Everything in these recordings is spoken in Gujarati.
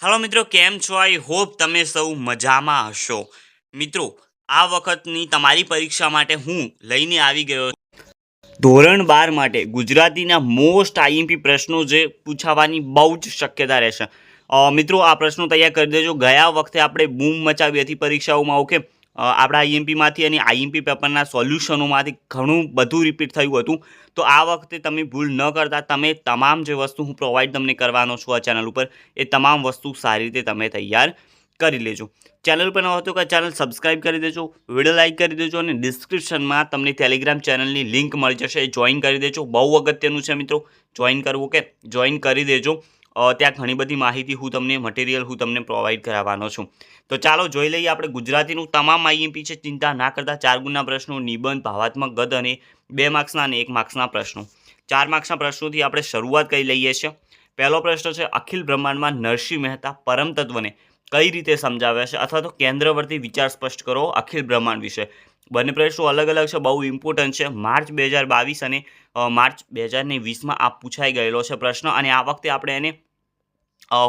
હાલો મિત્રો, કેમ છો? આઈ હોપ તમે સૌ મજામાં હશો. મિત્રો, આ વખતની તમારી પરીક્ષા માટે હું લઈને આવી ગયો ધોરણ 12 માટે ગુજરાતીના મોસ્ટ આઈએમપી પ્રશ્નો જે પૂછાવાની બહુ જ શક્યતા રહેશે. મિત્રો, આ પ્રશ્નો તૈયાર કરી દેજો. ગયા વખતે આપણે બૂમ મચાવી હતી પરીક્ષાઓમાં. ઓકે, આપણા આઈએમપીમાંથી અને આઈએમપી પેપરના સોલ્યુશનોમાંથી ઘણું બધું રિપીટ થયું હતું. તો આ વખતે તમે ભૂલ ન કરતા, તમે તમામ જે વસ્તુ હું પ્રોવાઈડ તમને કરવાનો છું આ ચેનલ ઉપર, એ તમામ વસ્તુ સારી રીતે તમે તૈયાર કરી લેજો. ચેનલ પર ન હોય તો ચેનલ સબસ્ક્રાઇબ કરી દેજો, વિડીયો લાઇક કરી દેજો અને ડિસ્ક્રિપ્શનમાં તમને ટેલિગ્રામ ચેનલની લિંક મળી જશે, એ જોઈન કરી દેજો. બહુ અગત્યનું છે મિત્રો જોઈન કરવું, કે જોઈન કરી દેજો. ત્યાં ઘણી બધી માહિતી મટીરિયલ હું તમને પ્રોવાઈડ કરાવવાનો છું. તો ચાલો જોઈ લઈએ આપણે ગુજરાતીનું તમામ આઈએમપી છે. ચિંતા ના કરતા. 4 ગુણના પ્રશ્નો, નિબંધ, ભાવાત્મક, ગદ્ય અને 2 માર્ક્સના અને 1 માર્ક્સના પ્રશ્નો. 4 માર્ક્સના પ્રશ્નોથી આપણે શરૂઆત કરી લઈએ છીએ. પહેલો પ્રશ્ન છે, અખિલ બ્રહ્માંડમાં નરસિંહ મહેતા પરમ તત્વને કઈ રીતે સમજાવે છે, અથવા તો કેન્દ્રવર્તી વિચાર સ્પષ્ટ કરો અખિલ બ્રહ્માંડ વિશે. બંને પ્રશ્નો અલગ અલગ છે, બહુ ઇમ્પોર્ટન્ટ છે. માર્ચ 2022 અને માર્ચ 2020માં આ પૂછાઈ ગયેલો છે પ્રશ્ન, અને આ વખતે આપણે એને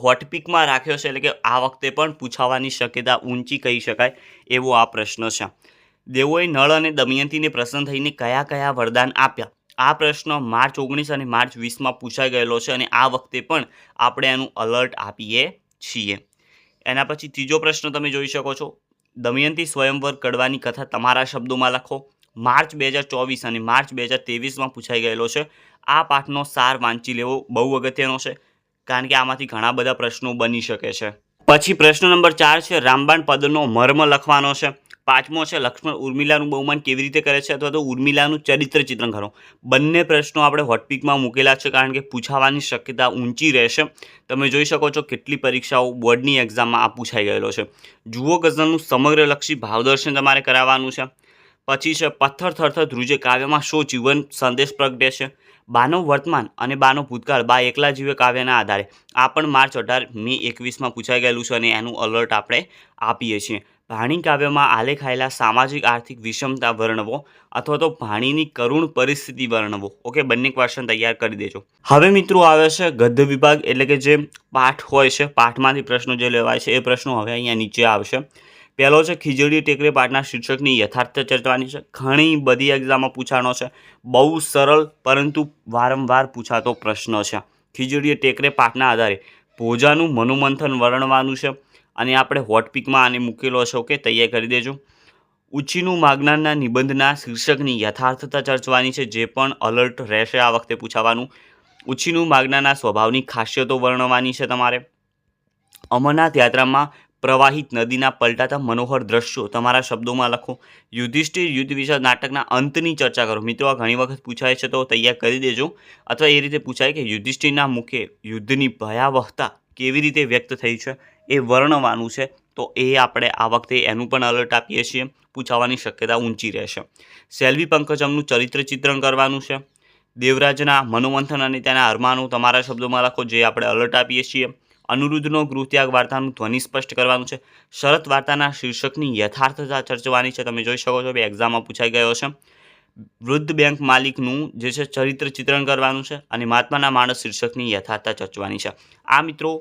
હોટપિકમાં રાખ્યો છે, એટલે કે આ વખતે પણ પૂછાવાની શક્યતા ઊંચી કહી શકાય એવો આ પ્રશ્ન છે. દેવોએ નળ અને દમયંતીને પ્રસન્ન થઈને કયા કયા વરદાન આપ્યા? આ પ્રશ્ન માર્ચ 19 અને માર્ચ 20માં પૂછાઈ ગયેલો છે, અને આ વખતે પણ આપણે એનું અલર્ટ આપીએ છીએ. એના પછી ત્રીજો પ્રશ્ન તમે જોઈ શકો છો, દમયંતી સ્વયંવર કડવાની કથા તમારા શબ્દોમાં લખો. માર્ચ 2024 અને માર્ચ 2023માં પૂછાઈ ગયેલો છે. આ પાઠનો સાર વાંચી લેવો બહુ અગત્યનો છે, કારણ કે આમાંથી ઘણા બધા પ્રશ્નો બની શકે છે. પછી પ્રશ્ન નંબર 4 છે, રામબાણ પદનો મર્મ લખવાનો છે. 5મો છે, લક્ષ્મણ ઉર્મિલાનું બહુમાન કેવી રીતે કરે છે, અથવા તો ઉર્મિલાનું ચરિત્ર ચિત્રણ કરો. બંને પ્રશ્નો આપણે હોટપિકમાં મૂકેલા છે, કારણ કે પૂછાવાની શક્યતા ઊંચી રહેશે. તમે જોઈ શકો છો કેટલી પરીક્ષાઓ બોર્ડની એક્ઝામમાં આ પૂછાઈ ગયેલો છે. જુઓ ગઝલનું સમગ્રલક્ષી ભાવદર્શન તમારે કરાવવાનું છે. પછી છે, પથ્થર થરથર ધ્રુજે કાવ્યમાં શો જીવન સંદેશ પ્રગટે છે. બાનો વર્તમાન અને બાનો ભૂતકાળ બા એકલા જીવે કાવ્યના આધારે. આ પણ માર્ચ 18 મે 21માં પૂછાઈ ગયેલું છે, અને એનું અલર્ટ આપણે આપીએ છીએ. ભાણી કાવ્યમાં આલેખાયેલા સામાજિક આર્થિક વિષમતા વર્ણવો, અથવા તો ભાણીની કરુણ પરિસ્થિતિ વર્ણવો. ઓકે, બંને ક્વેશ્ચન તૈયાર કરી દેજો. હવે મિત્રો આવે છે ગદ્ય વિભાગ, એટલે કે જે પાઠ હોય છે, પાઠમાંથી પ્રશ્નો જે લેવાય છે એ પ્રશ્નો હવે અહીંયા નીચે આવશે. પહેલો છે, ખીજડી ટેકરે પાઠના શીર્ષકની યથાર્થ ચર્ચવાની છે. ઘણી બધી એક્ઝામમાં પૂછાનો છે. બહુ સરળ પરંતુ વારંવાર પૂછાતો પ્રશ્ન છે. ખીજડીએ ટેકરે પાઠના આધારે ભોજાનું મનોમંથન વર્ણવાનું છે, અને આપણે હોટપિકમાં આને મૂકેલો છે. ઓકે, તૈયાર કરી દેજો. ઉછીનું માગનારના નિબંધના શીર્ષકની યથાર્થતા ચર્ચવાની છે, જે પણ અલર્ટ રહેશે આ વખતે પૂછાવાનું. ઉછીનું માગનાના સ્વભાવની ખાસિયતો વર્ણવવાની છે તમારે. અમરનાથ યાત્રામાં પ્રવાહિત નદીના પલટાતા મનોહર દ્રશ્યો તમારા શબ્દોમાં લખો. યુધિષ્ઠિર યુદ્ધ વિષાદ નાટકના અંતની ચર્ચા કરો. મિત્રો, આ ઘણી વખત પૂછાય છે, તો તૈયાર કરી દેજો. અથવા એ રીતે પૂછાય કે યુધિષ્ઠિરના મુખે યુદ્ધની ભયાવહતા કેવી રીતે વ્યક્ત થઈ છે એ વર્ણવાનું છે. તો એ આપણે આ વખતે એનું પણ અલર્ટ આપીએ છીએ. પૂછાવાની શક્યતા ઊંચી રહેશે. સેલ્વી પંકજમનું ચરિત્ર ચિત્રણ કરવાનું છે. દેવરાજના મનોમંથન અને તેના અરમાનો તમારા શબ્દોમાં લખો, જે આપણે અલર્ટ આપીએ છીએ. અનુરુદ્ધનો ગૃહત્યાગ વાર્તાનું ધ્વનિ સ્પષ્ટ કરવાનું છે. શરત વાર્તાના શીર્ષકની યથાર્થતા ચર્ચવાની છે. તમે જોઈ શકો છો કે એક્ઝામમાં પૂછાઈ ગયો છે. વૃદ્ધ બેંક માલિકનું જે છે ચરિત્ર ચિત્રણ કરવાનું છે, અને મહાત્માના માણસ શીર્ષકની યથાર્થતા ચર્ચવાની છે. આ મિત્રો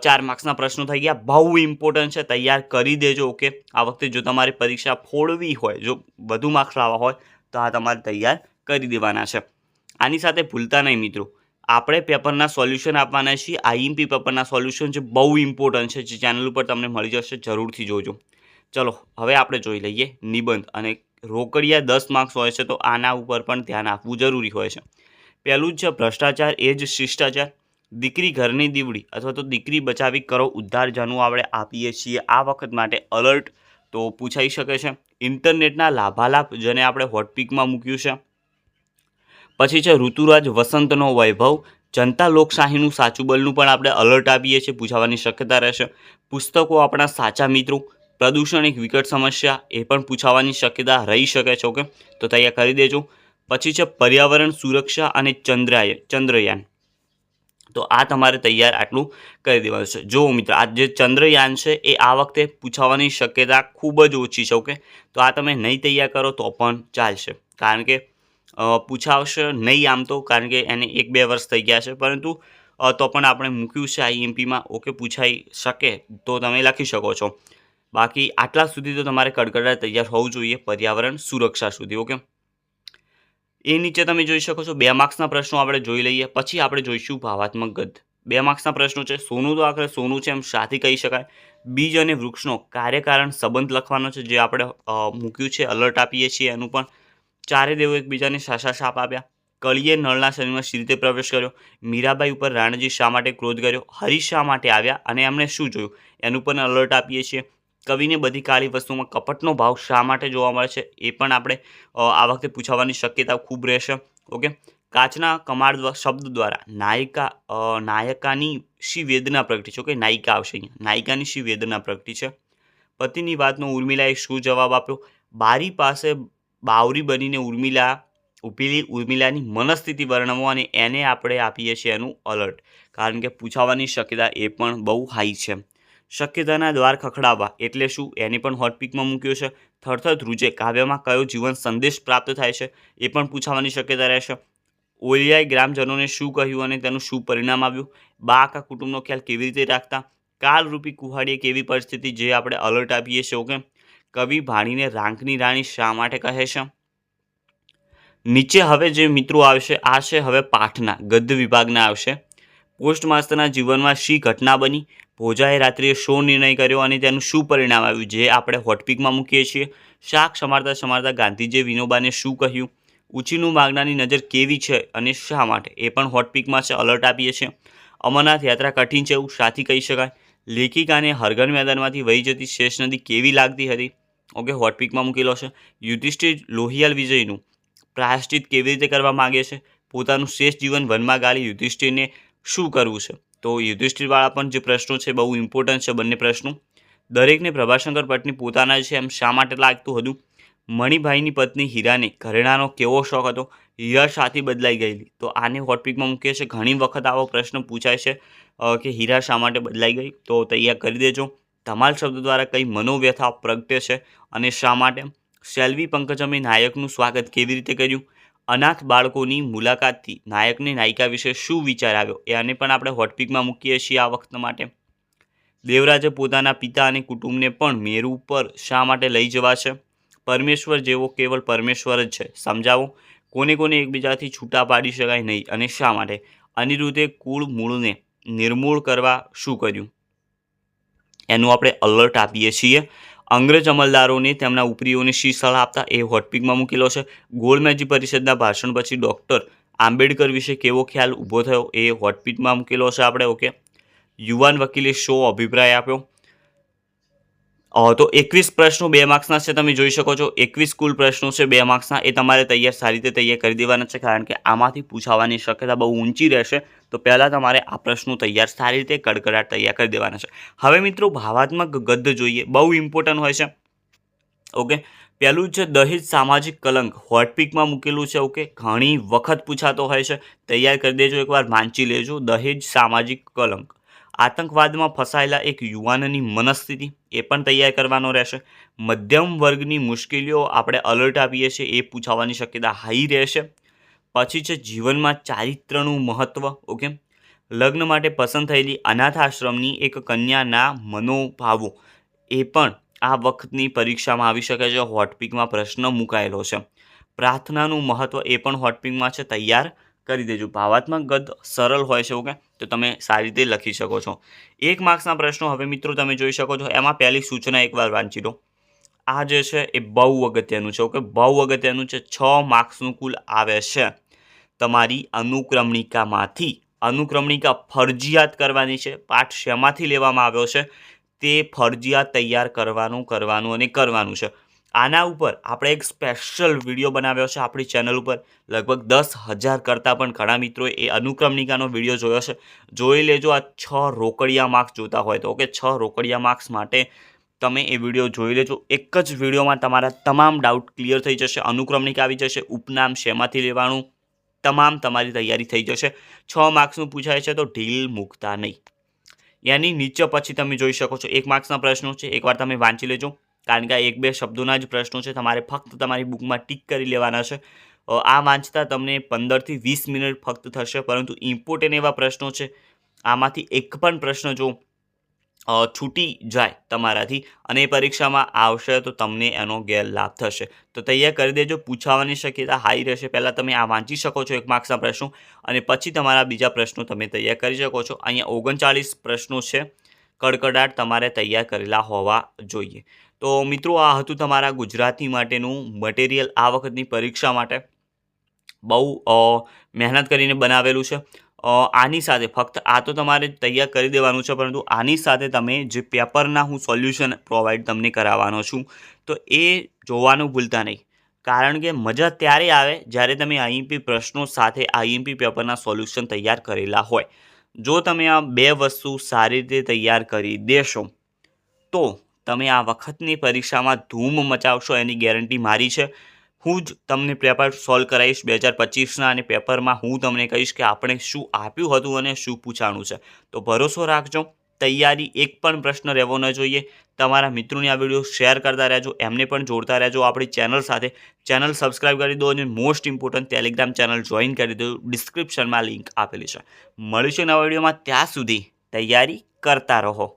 4 માર્ક્સના પ્રશ્નો થઈ ગયા. બહુ ઇમ્પોર્ટન્ટ છે, તૈયાર કરી દેજો. ઓકે, આ વખતે જો તમારી પરીક્ષા ફોડવી હોય, જો વધુ માર્ક્સ લાવવા હોય, તો આ તમારે તૈયાર કરી દેવાના છે. આની સાથે ભૂલતા નહીં મિત્રો, આપણે પેપરના સોલ્યુશન આપવાના છીએ. આઈએમપી પેપરના સોલ્યુશન જે બહુ ઇમ્પોર્ટન્ટ છે, જે ચેનલ ઉપર તમને મળી જશે, જરૂરથી જોજો. ચલો, હવે આપણે જોઈ લઈએ નિબંધ. અને રોકડિયા 10 માર્ક્સ હોય છે, તો આના ઉપર પણ ધ્યાન આપવું જરૂરી હોય છે. પહેલું જ છે, ભ્રષ્ટાચાર એ જ શિષ્ટાચાર. દીકરી ઘરની દીવડી અથવા તો દીકરી બચાવી કરો ઉદ્ધાર, જાનું આપણે આપીએ છીએ આ વખત માટે અલર્ટ. તો પૂછાઈ શકે છે. ઇન્ટરનેટના લાભાલાભ, જેને આપણે હોટપિકમાં મૂક્યું છે. પછી છે ઋતુરાજ વસંતનો વૈભવ. જનતા લોકશાહીનું સાચું બલનું પણ આપણે અલર્ટ આપીએ છીએ, પૂછાવાની શક્યતા રહેશે. પુસ્તકો આપણા સાચા મિત્રો. પ્રદૂષણ એક વિકટ સમસ્યા, એ પણ પૂછાવાની શક્યતા રહી શકે છે. ઓકે, તો તૈયાર કરી દેજો. પછી છે પર્યાવરણ સુરક્ષા અને ચંદ્રયાન. તો આ તમારે તૈયાર આટલું કરી દેવાનું છે. જો મિત્ર, આ જે ચંદ્રયાન છે એ આ વખતે પૂછાવાની શક્યતા ખૂબ જ ઓછી છે. ઓકે, તો આ તમે નહીં તૈયાર કરો તો પણ ચાલશે, કારણ કે પૂછાવશે નહીં આમ તો, કારણ કે એને 1-2 વર્ષ થઈ ગયા છે. પરંતુ તો પણ આપણે મૂક્યું છે આઈએમપીમાં. ઓકે, પૂછાઈ શકે તો તમે લખી શકો છો. બાકી આટલા સુધી તો તમારે કડકડાટ તૈયાર હોવું જોઈએ પર્યાવરણ સુરક્ષા સુધી. ઓકે, એ નીચે તમે જોઈ શકો છો 2 માર્ક્સના પ્રશ્નો આપણે જોઈ લઈએ, પછી આપણે જોઈશું ભાવાત્મક ગદ્ય. 2 માર્ક્સના પ્રશ્નો છે. સોનું તો આખરે સોનું છે એમ સાથી કહી શકાય. બીજ અને વૃક્ષનો કાર્યકારણ સંબંધ લખવાનો છે, જે આપણે મૂક્યું છે, અલર્ટ આપીએ છીએ એનું પણ. ચારે દેવો એકબીજાને સાસા સાપ આપ્યા. કળીએ નળના શરીરમાં શી રીતે પ્રવેશ કર્યો. મીરાબાઈ ઉપર રાણાજી શા માટે ક્રોધ કર્યો. હરીશ શા માટે આવ્યા અને એમણે શું જોયું, એનું પણ અલર્ટ આપીએ છીએ. કવિને બધી કાળી વસ્તુમાં કપટનો ભાવ શા માટે જોવા મળે છે, એ પણ આપણે આ વખતે પૂછાવાની શક્યતા ખૂબ રહેશે. ઓકે, કાચના કમાડ શબ્દ દ્વારા નાયકાની શી વેદના પ્રગટી છે. ઓકે, નાયિકા આવશે અહીંયા. નાયિકાની શી વેદના પ્રગટી છે. પતિની વાતનો ઉર્મિલાએ શું જવાબ આપ્યો. બારી પાસે બાવરી બનીને ઉર્મિલાની મનસ્થિતિ વર્ણવો અને એને આપણે આપીએ છીએ એનું અલર્ટ, કારણ કે પૂછાવાની શક્યતા એ પણ બહુ હાઈ છે. શક્યતાના દ્વાર ખખડાવવા એટલે શું, એને પણ હોટપિકમાં મૂક્યો છે. થરથર ધ્રુજે કાવ્યમાં કયો જીવન સંદેશ પ્રાપ્ત થાય છે, એ પણ પૂછાવાની શક્યતા રહેશે. ઓલિયાએ ગ્રામજનોને શું કહ્યું અને તેનું શું પરિણામ આવ્યું. બા આખા કુટુંબનો ખ્યાલ કેવી રીતે રાખતા. કાલરૂપી કુહાડીએ કેવી પરિસ્થિતિ, જે આપણે અલર્ટ આપીએ છીએ. ઓકે, કવિ ભાણીને રાંકની રાણી શા માટે કહે છે. નીચે હવે જે મિત્રો આવશે આ છે હવે પાઠના ગદ્ય વિભાગના આવશે. પોસ્ટ માસ્ટરના જીવનમાં શી ઘટના બની. ભોજાએ રાત્રિએ શો નિર્ણય કર્યો અને તેનું શું પરિણામ આવ્યું, જે આપણે હોટપિકમાં મૂકીએ છીએ. શાક સમારતા સમારતા ગાંધીજીએ વિનોબાને શું કહ્યું. ઉછીનું માગનાની નજર કેવી છે અને શા માટે, એ પણ હોટપિકમાં છે, અલર્ટ આપીએ છીએ. અમરનાથ યાત્રા કઠિન છે એવું સાથી કહી શકાય. લેખિકાને હરગન મેદાનમાંથી વહી જતી શેષ નદી કેવી લાગતી હતી. ઓકે, હોટપિકમાં મૂકેલો છે. યુધિષ્ઠિર લોહિયાલ વિજયનું પ્રાયશ્ચિત કેવી રીતે કરવા માગે છે. પોતાનું શેષ જીવન વનમાં ગાળી યુધિષ્ઠિરને શું કરવું છે. તો યુધિષ્ઠિરવાળા પણ જે પ્રશ્નો છે બહુ ઇમ્પોર્ટન્ટ છે બંને પ્રશ્નો. દરેકને પ્રભાશંકર પટની પોતાના છે એમ શા માટે લાગતું હતું. મણિભાઈની પત્ની હીરાને ઘરેણાનો કેવો શોખ હતો. હીરા શાથી બદલાઈ ગયેલી, તો આને હોટપિકમાં મૂકીએ છીએ. ઘણી વખત આવો પ્રશ્ન પૂછાય છે કે હીરા શા માટે બદલાઈ ગઈ, તો તૈયાર કરી દેજો. ધમાલ શબ્દ દ્વારા કઈ મનોવ્યથા પ્રગટે છે અને શા માટે. સેલ્વી પંકજમે નાયકનું સ્વાગત કેવી રીતે કર્યું. અનાથ બાળકોની મુલાકાતથી નાયકને નાયિકા વિશે શું વિચાર આવ્યો, એ આને પણ આપણે હોટપિકમાં મૂકીએ છીએ આ વખત માટે. દેવરાજે પોતાના પિતા અને કુટુંબને પણ મેરુ પર શા માટે લઈ જવા છે. પરમેશ્વર જેવો કેવળ પરમેશ્વર જ છે, સમજાવો. કોને કોને એકબીજાથી છૂટા પાડી શકાય નહીં અને શા માટે. અનિરુદ્ધે કુળ મૂળને નિર્મૂળ કરવા શું કર્યું, એનું આપણે અલર્ટ આપીએ છીએ. અંગ્રેજ અમલદારોને તેમના ઉપરીઓને શી સલાહ આપતા, એ હોટપિકમાં મૂકેલો છે. ગોળમેજી પરિષદના ભાષણ પછી ડૉક્ટર આંબેડકર વિશે કેવો ખ્યાલ ઊભો થયો, એ હોટપિકમાં મૂકેલો છે આપણે. ઓકે, યુવાન વકીલે શો અભિપ્રાય આપ્યો. તો 21 પ્રશ્નો 2 માર્ક્સના છે, તમે જોઈ શકો છો. 21 કુલ પ્રશ્નો છે 2 માર્ક્સના. એ તમારે સારી રીતે તૈયાર કરી દેવાના છે, કારણ કે આમાંથી પૂછાવાની શક્યતા બહુ ઊંચી રહેશે. તો પહેલાં તમારે આ પ્રશ્નો તૈયાર સારી રીતે કડકડાટ તૈયાર કરી દેવાના છે. હવે મિત્રો ભાવાત્મક ગદ્ય જોઈએ, બહુ ઇમ્પોર્ટન્ટ હોય છે. ઓકે, પહેલું છે દહેજ સામાજિક કલંક, હોટપિકમાં મૂકેલું છે. ઓકે, ઘણી વખત પૂછાતો હોય છે, તૈયાર કરી દેજો, એકવાર વાંચી લેજો. દહેજ સામાજિક કલંક. આતંકવાદમાં ફસાયેલા એક યુવાનની મનસ્થિતિ, એ પણ તૈયાર કરવાનો રહેશે. મધ્યમ વર્ગની મુશ્કેલીઓ આપણે અલર્ટ આપીએ છીએ, એ પૂછાવાની શક્યતા હાઈ રહેશે. પછી છે જીવનમાં ચારિત્રનું મહત્વ. ઓકે, લગ્ન માટે પસંદ થયેલી અનાથ આશ્રમની એક કન્યાના મનોભાવો, એ પણ આ વખતની પરીક્ષામાં આવી શકે છે. હોટપિકમાં પ્રશ્ન મુકાયેલો છે. પ્રાર્થનાનું મહત્વ, એ પણ હોટપિકમાં છે, તૈયાર કરી દેજો. ભાવાત્મક ગદ્ય સરળ હોય છે. ઓકે, તો તમે સારી રીતે લખી શકો છો. 1 માર્ક્સના પ્રશ્નો હવે મિત્રો તમે જોઈ શકો છો. એમાં પહેલી સૂચના એકવાર વાંચી લો. આ જે છે એ બહુ અગત્યનું છે. ઓકે, બહુ અગત્યનું છે. 6 માર્ક્સનું કુલ આવે છે. તમારી અનુક્રમણિકામાંથી અનુક્રમણિકા ફરજિયાત કરવાની છે. પાઠ શેમાંથી લેવામાં આવ્યો છે, તે ફરજિયાત તૈયાર કરવાનું અને કરવાનું છે. આના ઉપર આપણે એક સ્પેશિયલ વિડીયો બનાવ્યો છે આપણી ચેનલ ઉપર. લગભગ 10,000 કરતાં પણ ઘણા મિત્રોએ એ અનુક્રમણિકાનો વિડીયો જોયો છે. જોઈ લેજો. આ 6 રોકડિયા માર્ક્સ જોતા હોય તો. ઓકે, 6 રોકડિયા માર્ક્સ માટે તમે એ વિડીયો જોઈ લેજો. એક જ વિડીયોમાં તમારા તમામ ડાઉટ ક્લિયર થઈ જશે. અનુક્રમણિકા આવી જશે, ઉપનામ શેમાંથી લેવાનું, તમામ તમારી તૈયારી થઈ જશે. 6 માર્ક્સનું પૂછાય છે, તો ઢીલ મૂકતા નહીં. એની નીચે પછી તમે જોઈ શકો છો 1 માર્ક્સના પ્રશ્નો છે, એકવાર તમે વાંચી લેજો, કારણ કે આ 1-2 શબ્દોના જ પ્રશ્નો છે. તમારે ફક્ત તમારી બુકમાં ટીક કરી લેવાના છે. આ વાંચતા તમને 15 થી 20 મિનિટ ફક્ત થશે, પરંતુ ઇમ્પોર્ટન્ટ એવા પ્રશ્નો છે, આમાંથી એક પણ પ્રશ્ન જો છૂટી જાય તમારાથી અને એ પરીક્ષામાં આવશે તો તમને એનો ગેરલાભ થશે. તો તૈયાર કરી દેજો, પૂછાવાની શક્યતા હાઈ રહેશે. પહેલાં તમે આ વાંચી શકો છો 1 માર્ક્સના પ્રશ્નો, અને પછી તમારા બીજા પ્રશ્નો તમે તૈયાર કરી શકો છો. અહીંયા 39 પ્રશ્નો છે, કડકડાટ તમારે તૈયાર કરેલા હોવા જોઈએ. તો મિત્રો, આ હતું તમારા ગુજરાતી માટેનું મટીરિયલ આ વખતની પરીક્ષા માટે. બહુ મહેનત કરીને બનાવેલું છે. આની સાથે ફક્ત આ તો તમારે તૈયાર કરી દેવાનું છે, પરંતુ આની સાથે તમે જે પેપરના હું સોલ્યુશન પ્રોવાઈડ તમને કરાવવાનો છું, તો એ જોવાનું ભૂલતા નહીં. કારણ કે મજા ત્યારે આવે જ્યારે તમે આઈએમપી પ્રશ્નો સાથે આઈએમપી પેપરના સોલ્યુશન તૈયાર કરેલા હોય. જો તમે આ 2 વસ્તુ સારી રીતે તૈયાર કરી દેશો તો તમે આ વખતની પરીક્ષામાં ધૂમ મચાવશો, એની ગેરંટી મારી છે. હું જ તમને પેપર સોલ્વ કરાવીશ 2025ના, અને પેપરમાં હું તમને કહીશ કે આપણે શું આપ્યું હતું અને શું પૂછાણું છે. તો ભરોસો રાખજો, તૈયારી એક પણ પ્રશ્ન રહેવો ન જોઈએ. તમારા મિત્રોને આ વિડીયો શેર કરતા રહેજો, એમને પણ જોડતા રહેજો આપણી ચેનલ સાથે. ચેનલ સબસ્ક્રાઈબ કરી દો, અને most important Telegram channel join કરી દો. ડિસ્ક્રિપ્શનમાં લિંક આપેલી છે. મળીશું નવા વિડીયોમાં, ત્યાં સુધી તૈયારી કરતા રહો.